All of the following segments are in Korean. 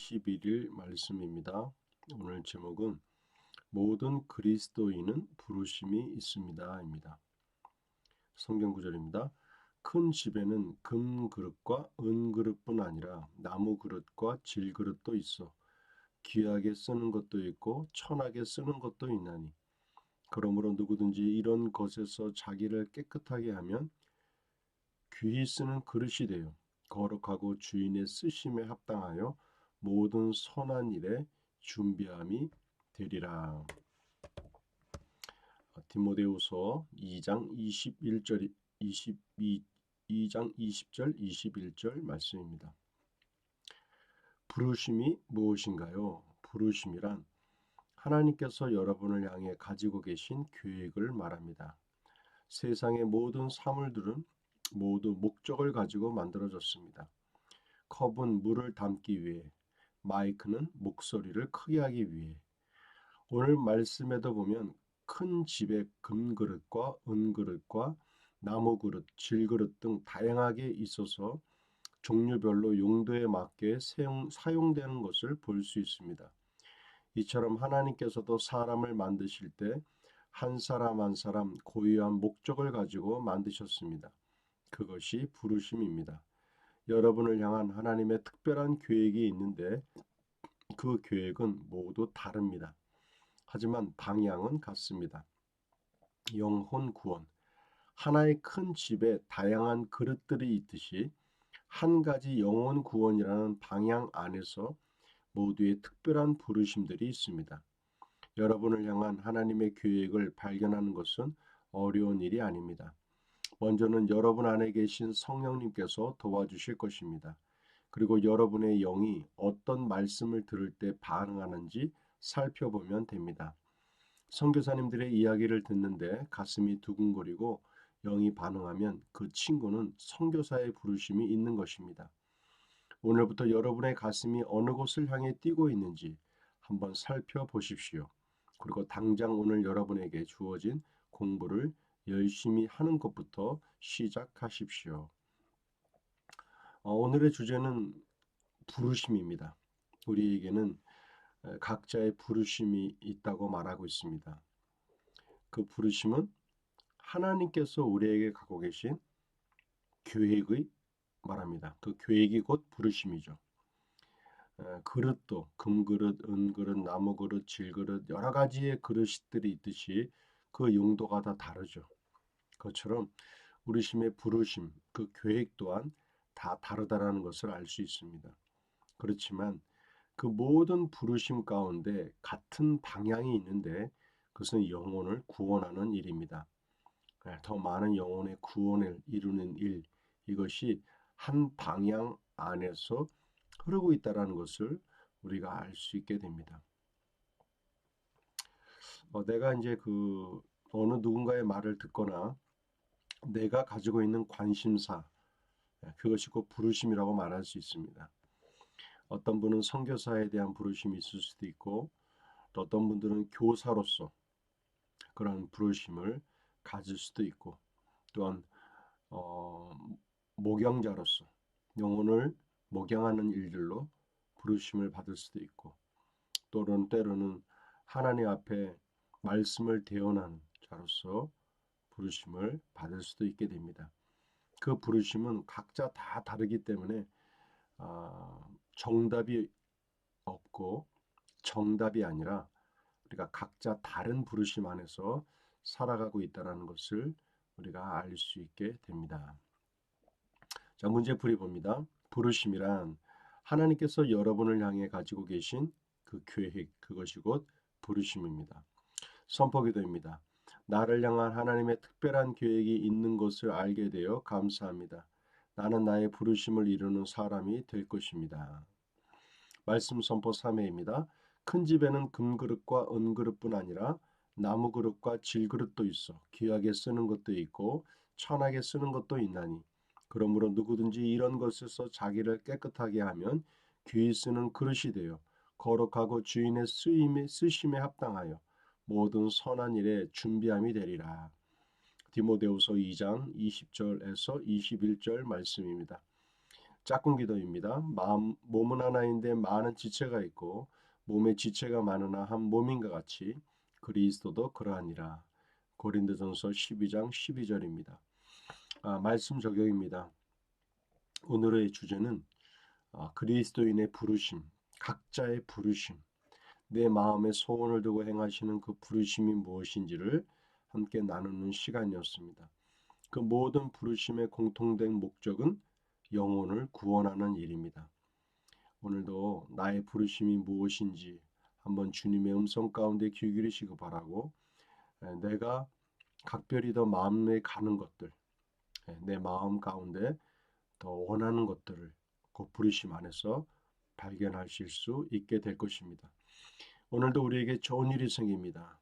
21일 말씀입니다. 오늘 제목은 모든 그리스도인은 부르심이 있습니다입니다. 성경 구절입니다. 큰 집에는 금 그릇과 은 그릇뿐 아니라 나무 그릇과 질 그릇도 있어 귀하게 쓰는 것도 있고 천하게 쓰는 것도 있나니 그러므로 누구든지 이런 것에서 자기를 깨끗하게 하면 귀히 쓰는 그릇이 되어 거룩하고 주인의 쓰심에 합당하여 모든 선한 일에 준비함이 되리라. 디모데후서 2장 21절 2장 20절 21절 말씀입니다. 부르심이 무엇인가요? 부르심이란 하나님께서 여러분을 향해 가지고 계신 계획을 말합니다. 세상의 모든 사물들은 모두 목적을 가지고 만들어졌습니다. 컵은 물을 담기 위해, 마이크는 목소리를 크게 하기 위해. 오늘 말씀에도 보면 큰 집에 금그릇과 은그릇과 나무그릇, 질그릇 등 다양하게 있어서 종류별로 용도에 맞게 사용되는 것을 볼 수 있습니다. 이처럼 하나님께서도 사람을 만드실 때 한 사람 한 사람 고유한 목적을 가지고 만드셨습니다. 그것이 부르심입니다. 여러분을 향한 하나님의 특별한 계획이 있는데 그 계획은 모두 다릅니다. 하지만 방향은 같습니다. 영혼 구원. 하나의 큰 집에 다양한 그릇들이 있듯이 한 가지 영혼 구원이라는 방향 안에서 모두의 특별한 부르심들이 있습니다. 여러분을 향한 하나님의 계획을 발견하는 것은 어려운 일이 아닙니다. 먼저는 여러분 안에 계신 성령님께서 도와주실 것입니다. 그리고 여러분의 영이 어떤 말씀을 들을 때 반응하는지 살펴보면 됩니다. 선교사님들의 이야기를 듣는데 가슴이 두근거리고 영이 반응하면 그 친구는 선교사의 부르심이 있는 것입니다. 오늘부터 여러분의 가슴이 어느 곳을 향해 뛰고 있는지 한번 살펴보십시오. 그리고 당장 오늘 여러분에게 주어진 공부를 열심히 하는 것부터 시작하십시오. 오늘의 주제는 부르심입니다. 우리에게는 각자의 부르심이 있다고 말하고 있습니다. 그 부르심은 하나님께서 우리에게 갖고 계신 계획의 말합니다. 그 계획이 곧 부르심이죠. 그릇도 금그릇, 은그릇, 나무그릇, 질그릇 여러 가지의 그릇들이 있듯이 그 용도가 다 다르죠. 그것처럼 우리 심의 부르심, 그 계획 또한 다 다르다라는 것을 알 수 있습니다. 그렇지만 그 모든 부르심 가운데 같은 방향이 있는데 그것은 영혼을 구원하는 일입니다. 더 많은 영혼의 구원을 이루는 일, 이것이 한 방향 안에서 흐르고 있다는 것을 우리가 알 수 있게 됩니다. 내가 이제 어느 누군가의 말을 듣거나 내가 가지고 있는 관심사, 그것이 곧 부르심이라고 말할 수 있습니다. 어떤 분은 선교사에 대한 부르심이 있을 수도 있고 또 어떤 분들은 교사로서 그런 부르심을 가질 수도 있고 또한 어, 목양자로서 영혼을 목양하는 일들로 부르심을 받을 수도 있고 또는 때로는 하나님 앞에 말씀을 대언하는 자로서 부르심을 받을 수도 있게 됩니다. 그 부르심은 각자 다 다르기 때문에 정답이 없고 정답이 아니라 우리가 각자 다른 부르심 안에서 살아가고 있다는 것을 우리가 알 수 있게 됩니다. 자, 문제풀이 봅니다. 부르심이란 하나님께서 여러분을 향해 가지고 계신 그 계획, 그것이 곧 부르심입니다. 선포기도입니다. 나를 향한 하나님의 특별한 계획이 있는 것을 알게 되어 감사합니다. 나는 나의 부르심을 이루는 사람이 될 것입니다. 말씀 선포 3회입니다. 큰 집에는 금그릇과 은그릇뿐 아니라 나무그릇과 질그릇도 있어 귀하게 쓰는 것도 있고 천하게 쓰는 것도 있나니 그러므로 누구든지 이런 것에서 자기를 깨끗하게 하면 귀히 쓰는 그릇이 되어 거룩하고 주인의 쓰심에 합당하여 모든 선한 일에 준비함이 되리라. 디모데후서 2장 20절에서 21절 말씀입니다. 짝꿍 기도입니다. 몸은 하나인데 많은 지체가 있고 몸에 지체가 많으나 한 몸인가 같이 그리스도도 그러하니라. 고린도전서 12장 12절입니다. 말씀 적용입니다. 오늘의 주제는 그리스도인의 부르심, 각자의 부르심, 내 마음에 소원을 두고 행하시는 그 부르심이 무엇인지를 함께 나누는 시간이었습니다. 그 모든 부르심의 공통된 목적은 영혼을 구원하는 일입니다. 오늘도 나의 부르심이 무엇인지 한번 주님의 음성 가운데 귀 기울이시기 바라고, 내가 각별히 더 마음에 가는 것들, 내 마음 가운데 더 원하는 것들을 그 부르심 안에서 발견하실 수 있게 될 것입니다. 오늘도 우리에게 좋은 일이 생깁니다.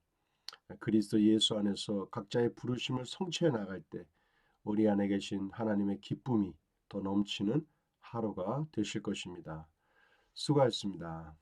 그리스도 예수 안에서 각자의 부르심을 성취해 나갈 때 우리 안에 계신 하나님의 기쁨이 더 넘치는 하루가 되실 것입니다. 수고하셨습니다.